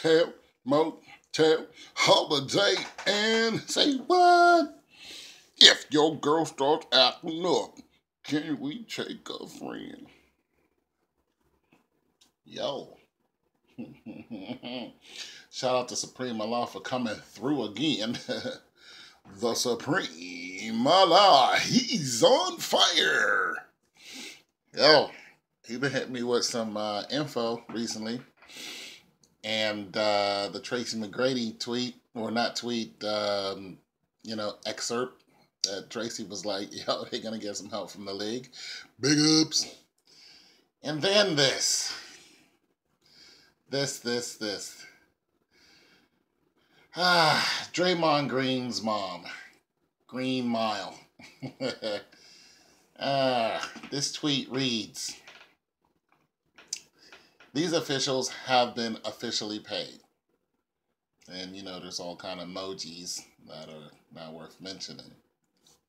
hotel, motel, holiday, and say what? If your girl starts acting up, can we take a friend? Yo. Shout out to Supreme Allah for coming through again. The Supreme Allah, he's on fire. Yo, he been hitting me with some info recently. And the Tracy McGrady tweet, or not tweet, excerpt that Tracy was like, yo, they're going to get some help from the league. Big ups. And then this. Draymond Green's mom. Green Mile. This tweet reads, these officials have been officially paid. And, there's all kind of emojis that are not worth mentioning.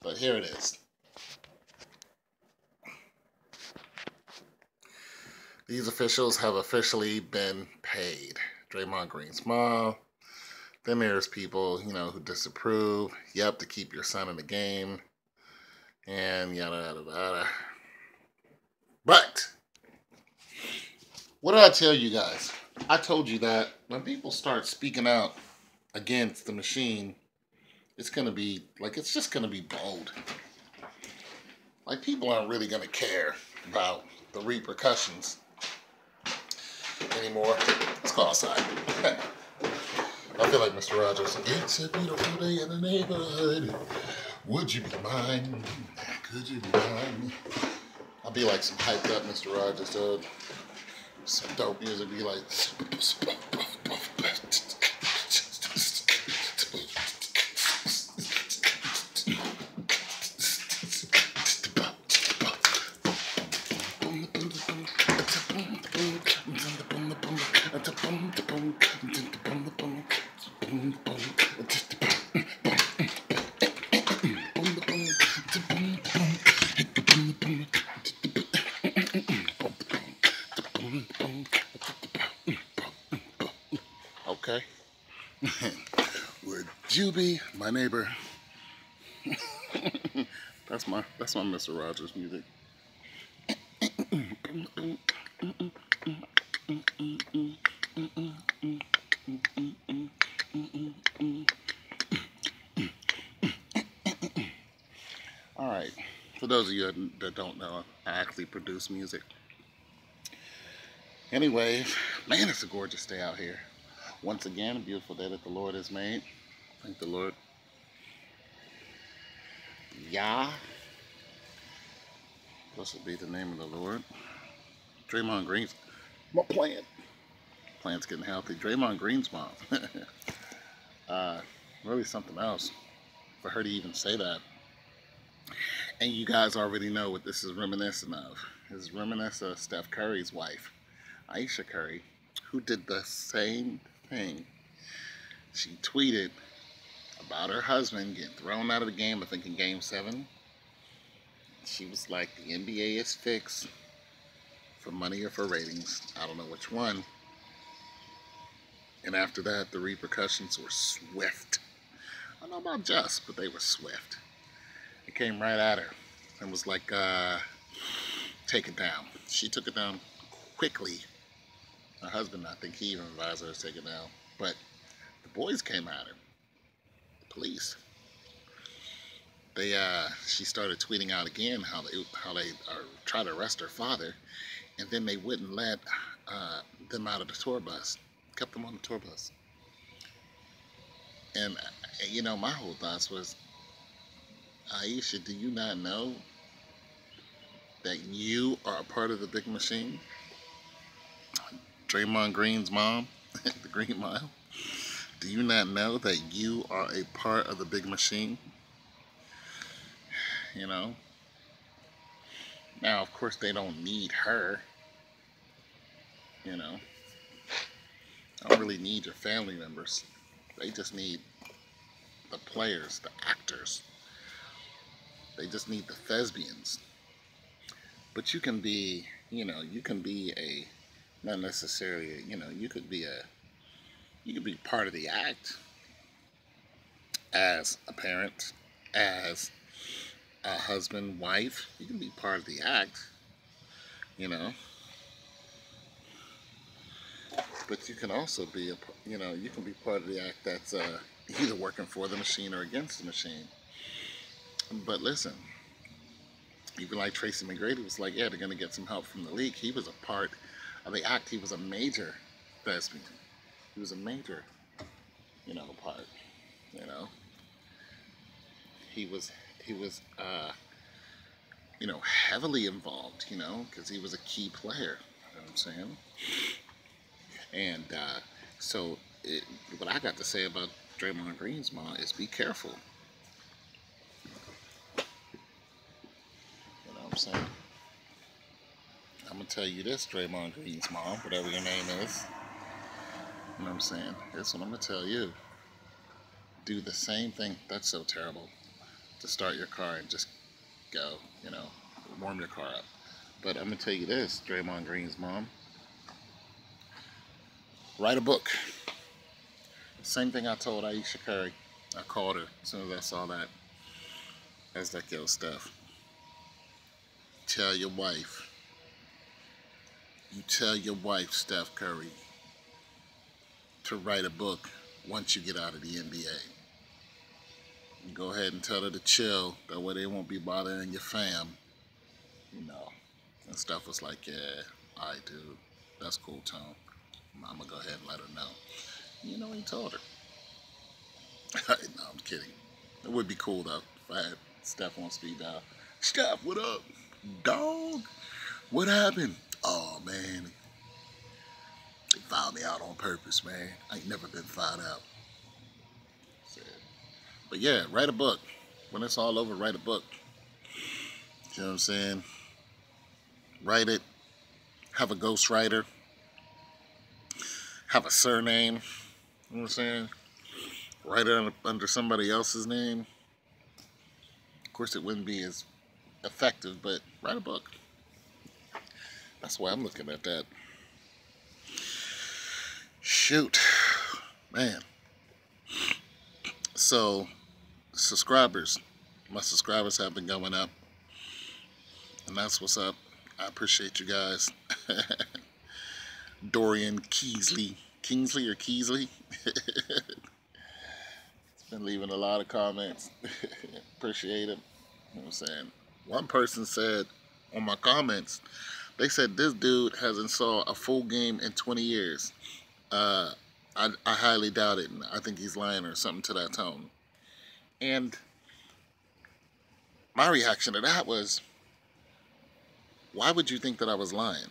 But here it is. These officials have officially been paid. Draymond Green's mom. Then there's people, who disapprove. Yep, to keep your son in the game. And yada, yada, yada. But what did I tell you guys? I told you that when people start speaking out against the machine, it's going to be, it's just going to be bold. People aren't really going to care about the repercussions anymore. Let's go outside. I feel like Mr. Rogers. It's a beautiful day in the neighborhood. Would you be mine? Could you be mine? I'll be like some hyped up Mr. Rogers, dude. Some dope music be like. Okay. Would you be my neighbor? That's my Mr. Rogers music. All right. For those of you that don't know, I actually produce music. Anyway, man, it's a gorgeous day out here. Once again, a beautiful day that the Lord has made. Thank the Lord. Yah. Blessed be the name of the Lord. Draymond Green's my plant. Plant's getting healthy. Draymond Green's mom. Really something else for her to even say that. And you guys already know what this is reminiscent of. This is reminiscent of Steph Curry's wife, Ayesha Curry, who did the same thing. She tweeted about her husband getting thrown out of the game, I think in Game 7. She was like, the NBA is fixed for money or for ratings. I don't know which one. And after that, the repercussions were swift. I don't know about just, but they were swift. It came right at her and was like, take it down. She took it down quickly. Her husband, I think he even advised her to take it down. But the boys came at her. The police. She started tweeting out again how they tried to arrest her father, and then they wouldn't let them out of the tour bus. Kept them on the tour bus. And my whole thoughts was, Ayesha, do you not know that you are a part of the big machine? Draymond Green's mom, the Green Mile. Do you not know that you are a part of the big machine? Now, of course, they don't need her. They don't really need your family members. They just need the players, the actors. They just need the thespians. But you can be, you can be a, not necessarily, you could be You can be part of the act as a parent, as a husband, wife. You can be part of the act, you know. But you can also be you can be part of the act that's either working for the machine or against the machine. But listen, even like Tracy McGrady was like, yeah, they're gonna get some help from the league. He was a part of the act. He was a major thespian. He was a major, part. You know, he was he was heavily involved. Because he was a key player. You know what I'm saying? And so, what I got to say about Draymond Green's mom is be careful. You know what I'm saying? I'm going to tell you this, Draymond Green's mom, whatever your name is. You know what I'm saying? Here's what I'm going to tell you. Do the same thing. That's so terrible. To start your car and just go, warm your car up. But I'm going to tell you this, Draymond Green's mom. Write a book. Same thing I told Ayesha Curry. I called her as soon as I saw that. That's like, yo, Steph. Tell your wife. You tell your wife, Steph Curry, to write a book once you get out of the NBA. You go ahead and tell her to chill. That way they won't be bothering your fam. And Steph was like, yeah, all right, dude. That's cool, Tone. I'm going to go ahead and let her know. He told her. No, I'm kidding. It would be cool, though, if I had Steph on speed dial. Steph, what up? Dog? What happened? Oh, man. They found me out on purpose, man. I ain't never been found out. But yeah, write a book. When it's all over, write a book. You know what I'm saying? Write it. Have a ghostwriter. Have a surname. You know what I'm saying? Write it under somebody else's name. Of course, it wouldn't be as effective, but write a book. That's why I'm looking at that. Shoot. Man. So, subscribers. My subscribers have been going up. And that's what's up. I appreciate you guys. Dorian Kingsley or Keesley? It's been leaving a lot of comments. Appreciate it. You know what I'm saying? One person said on my comments, they said this dude hasn't saw a full game in 20 years. I highly doubt it. I think he's lying or something to that tone. And my reaction to that was, why would you think that I was lying?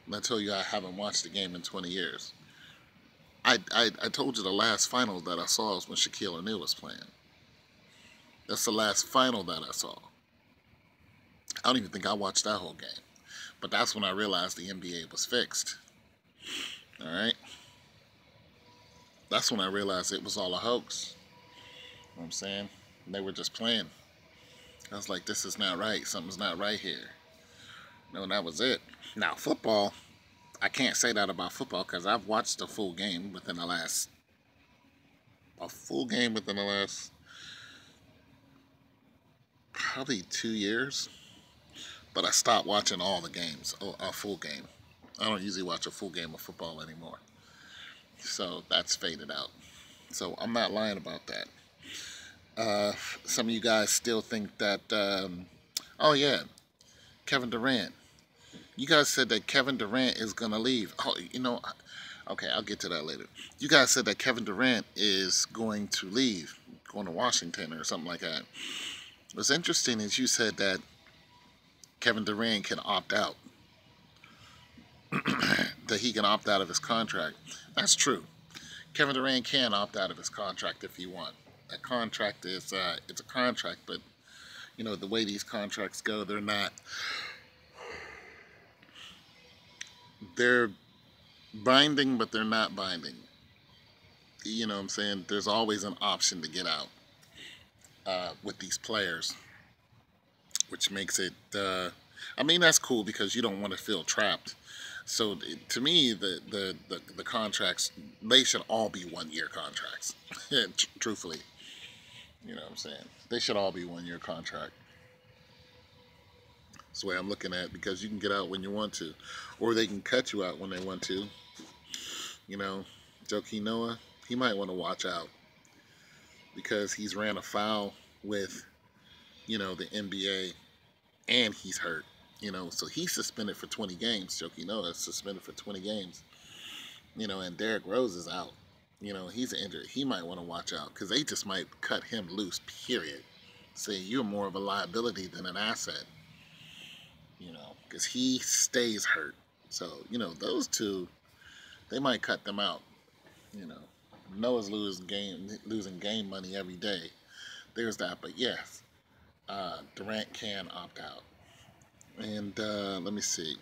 And I tell you I haven't watched the game in 20 years. I told you the last final that I saw was when Shaquille O'Neal was playing. That's the last final that I saw. I don't even think I watched that whole game. But that's when I realized the NBA was fixed. Alright? That's when I realized it was all a hoax. You know what I'm saying? And they were just playing. I was like, this is not right. Something's not right here. No, that was it. Now, football, I can't say that about football because I've watched a full game within the last probably 2 years. But I stopped watching all the games, a full game. I don't usually watch a full game of football anymore. So that's faded out. So I'm not lying about that. Some of you guys still think that, oh yeah, Kevin Durant. You guys said that Kevin Durant is going to leave. Oh, okay, I'll get to that later. You guys said that Kevin Durant is going to leave, going to Washington or something like that. What's interesting is you said that Kevin Durant can opt out. That he can opt out of his contract. That's true. Kevin Durant can opt out of his contract if he wants. A contract is, it's a contract, but, the way these contracts go, they're binding, but they're not binding. You know what I'm saying? There's always an option to get out with these players, which makes it, that's cool because you don't want to feel trapped. So to me, the contracts They should all be 1-year contracts. Truthfully, you know what I'm saying? They should all be 1-year contract. That's the way I'm looking at it, because you can get out when you want to, or they can cut you out when they want to. You know, Joakim Noah, he might want to watch out because he's ran afoul with, you know, the NBA, and he's hurt. You know, so he's suspended for 20 games. Joakim Noah is suspended for 20 games. You know, and Derrick Rose is out. You know, he's injured. He might want to watch out because they just might cut him loose, period. Say you're more of a liability than an asset. You know, because he stays hurt. So, you know, those two, they might cut them out. You know, Noah's losing game money every day. There's that. But yes, Durant can opt out. And let me see.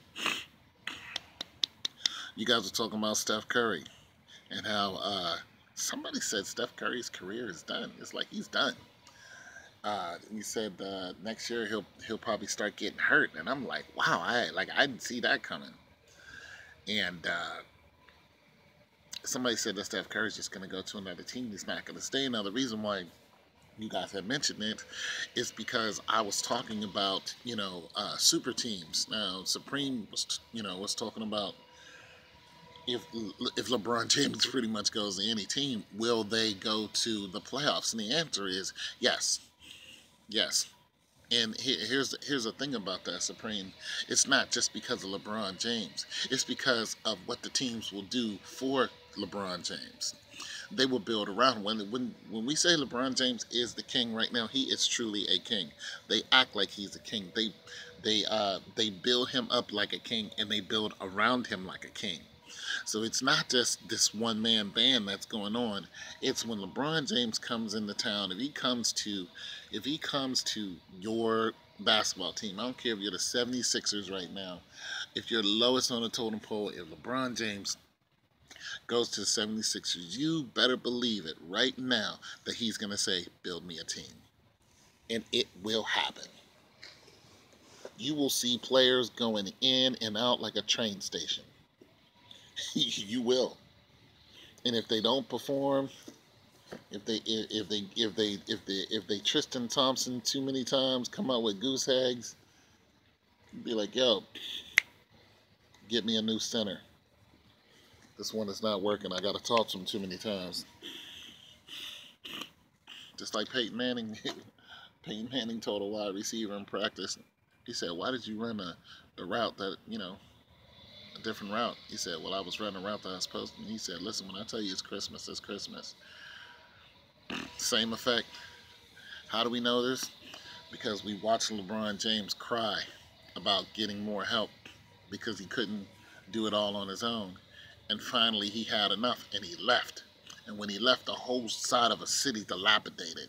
You guys were talking about Steph Curry and how somebody said Steph Curry's career is done. It's like he's done. You said next year he'll probably start getting hurt, and I'm like, wow, I didn't see that coming. And somebody said that Steph Curry's just going to go to another team. He's not going to stay. Now the reason why you guys have mentioned it is because I was talking about, you know, super teams. Now Supreme was, you know, was talking about if LeBron James pretty much goes to any team, will they go to the playoffs? And the answer is yes. Yes. And here's the thing about that, Supreme. It's not just because of LeBron James. It's because of what the teams will do for LeBron James. They will build around him. When we say LeBron James is the king right now, he is truly a king. They act like he's a king. They build him up like a king, and they build around him like a king. So it's not just this one-man band that's going on. It's when LeBron James comes into town. If he comes to your basketball team, I don't care if you're the 76ers right now. If you're lowest on the totem pole, if LeBron James goes to the 76ers, you better believe it right now that he's going to say, build me a team. And it will happen. You will see players going in and out like a train station. You will. And if they don't perform, if they Tristan Thompson too many times, come out with goose eggs, be like, yo, get me a new center. This one is not working. I got to talk to him too many times. Just like Peyton Manning. Peyton Manning told a wide receiver in practice, he said, why did you run the route that, you know, a different route? He said, well, I was running a route that I was supposed to. And he said, listen, when I tell you it's Christmas, it's Christmas. Same effect. How do we know this? Because we watched LeBron James cry about getting more help because he couldn't do it all on his own. And finally he had enough and he left. And when he left, the whole side of a city dilapidated.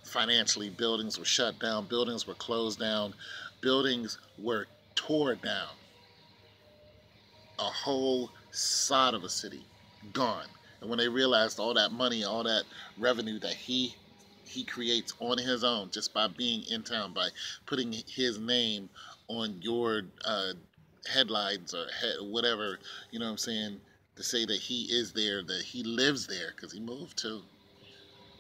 Financially, buildings were shut down, buildings were closed down, buildings were torn down. A whole side of a city gone. And when they realized all that money, all that revenue that he creates on his own just by being in town, by putting his name on your headlines or whatever, you know what I'm saying, to say that he is there, that he lives there, because he moved too.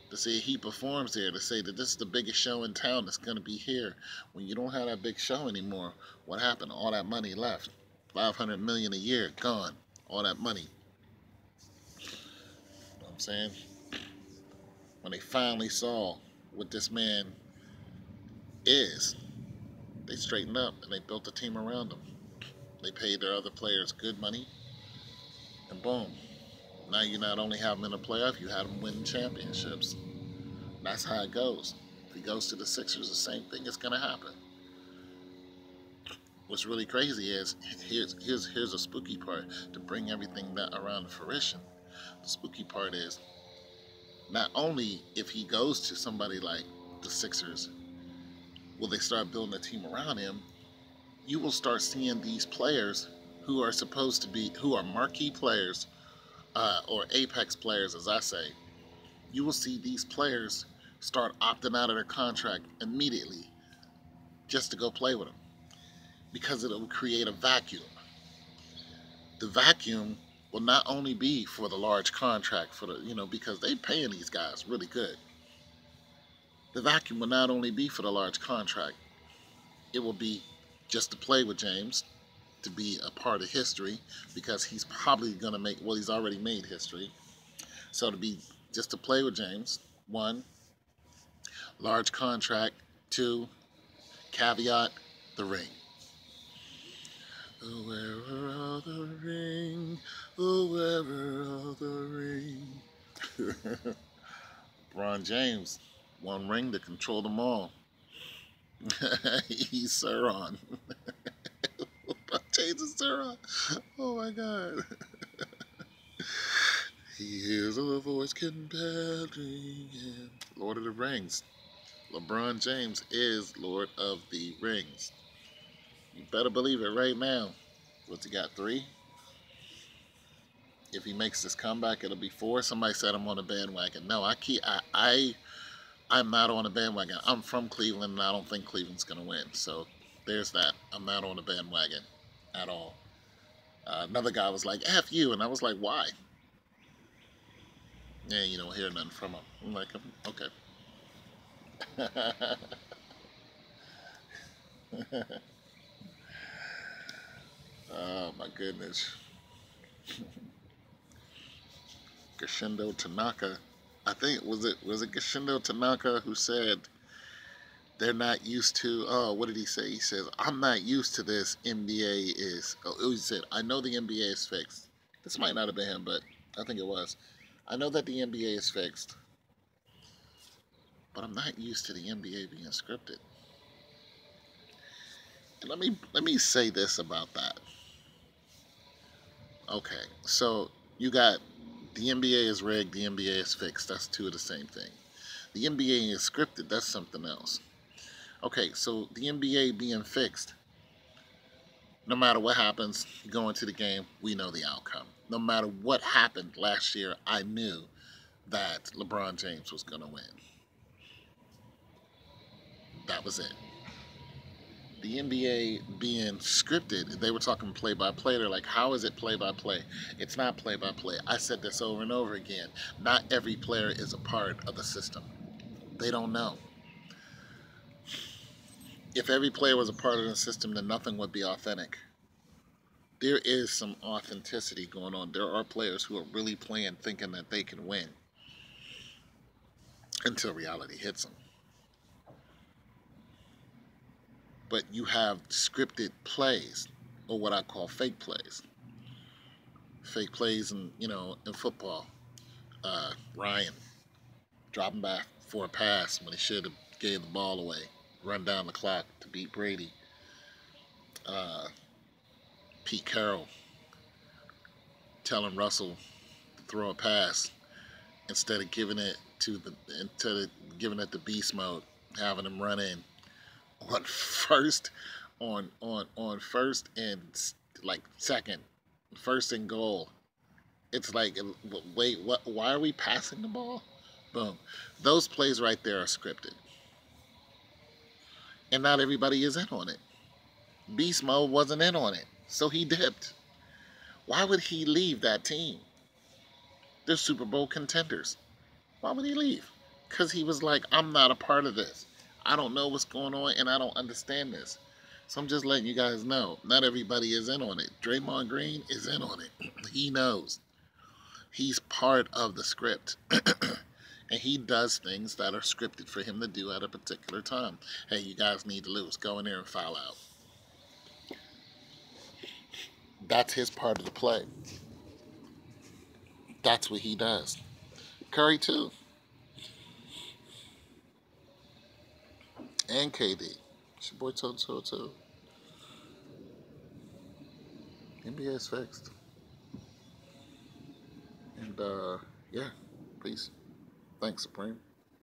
To say he performs there, to say that this is the biggest show in town that's going to be here. When you don't have that big show anymore, what happened? All that money left. $500 million a year, gone. All that money. You know what I'm saying? When they finally saw what this man is, they straightened up and they built a team around him. They paid their other players good money, and boom. Now you not only have him in the playoff, you have him winning championships. That's how it goes. If he goes to the Sixers, the same thing is going to happen. What's really crazy is, here's a spooky part to bring everything that around to fruition. The spooky part is, not only if he goes to somebody like the Sixers, will they start building a team around him, you will start seeing these players who are supposed to be, who are marquee players, or apex players, as I say. You will see these players start opting out of their contract immediately just to go play with them, because it will create a vacuum. The vacuum will not only be for the large contract for the, because they paying these guys really good. The vacuum will not only be for the large contract, it will be just to play with James, to be a part of history, because he's probably going to make, well, he's already made history. So to be just to play with James, one, large contract, two, caveat, the ring. Oh, where are the ring? Oh, where are the ring? LeBron James, one ring to control them all. He's Sauron. LeBron James is Sauron. Oh my God. He hears a voice compelling him. Lord of the Rings. LeBron James is Lord of the Rings. You better believe it right now. What's he got, 3? If he makes this comeback, it'll be 4. Somebody said I'm on a bandwagon. No, I'm not on a bandwagon. I'm from Cleveland, and I don't think Cleveland's going to win. So there's that. I'm not on a bandwagon at all. Another guy was like, F you. And I was like, why? Yeah, you don't hear nothing from him. I'm like, okay. Oh, my goodness. Gashindo Tanaka. I think, was it Gashindo Tanaka who said they're not used to, oh, what did he say? He says, I'm not used to this. NBA is, he said, I know the NBA is fixed. This might not have been him, but I think it was. I know that the NBA is fixed, but I'm not used to the NBA being scripted. And let me say this about that. Okay, so you got the NBA is rigged, the NBA is fixed. That's two of the same thing. The NBA is scripted. That's something else. Okay, so the NBA being fixed, no matter what happens, you go into the game, we know the outcome. No matter what happened last year, I knew that LeBron James was going to win. That was it. The NBA being scripted, they were talking play-by-play. They're like, how is it play-by-play? It's not play-by-play. I said this over and over again. Not every player is a part of the system. They don't know. If every player was a part of the system, then nothing would be authentic. There is some authenticity going on. There are players who are really playing thinking that they can win until reality hits them. But you have scripted plays, or what I call fake plays. Fake plays in football. Ryan dropping back for a pass when he should have gave the ball away. Run down the clock to beat Brady. Pete Carroll telling Russell to throw a pass instead of giving it to beast mode, having him run in on first and like second, first and goal. It's like, wait, what? Why are we passing the ball? Boom. Those plays right there are scripted, and not everybody is in on it. Beast mode wasn't in on it, so he dipped. Why would he leave that team? They're Super Bowl contenders. Why would he leave? Because he was like, I'm not a part of this. I don't know what's going on, and I don't understand this. So I'm just letting you guys know, not everybody is in on it. Draymond Green is in on it. He knows. He's part of the script. And he does things that are scripted for him to do at a particular time. Hey, you guys need to lose. Go in there and foul out. That's his part of the play. That's what he does. Curry too. And KD. It's your boy Toto too. NBA is fixed. And yeah, peace. Thanks, Supreme.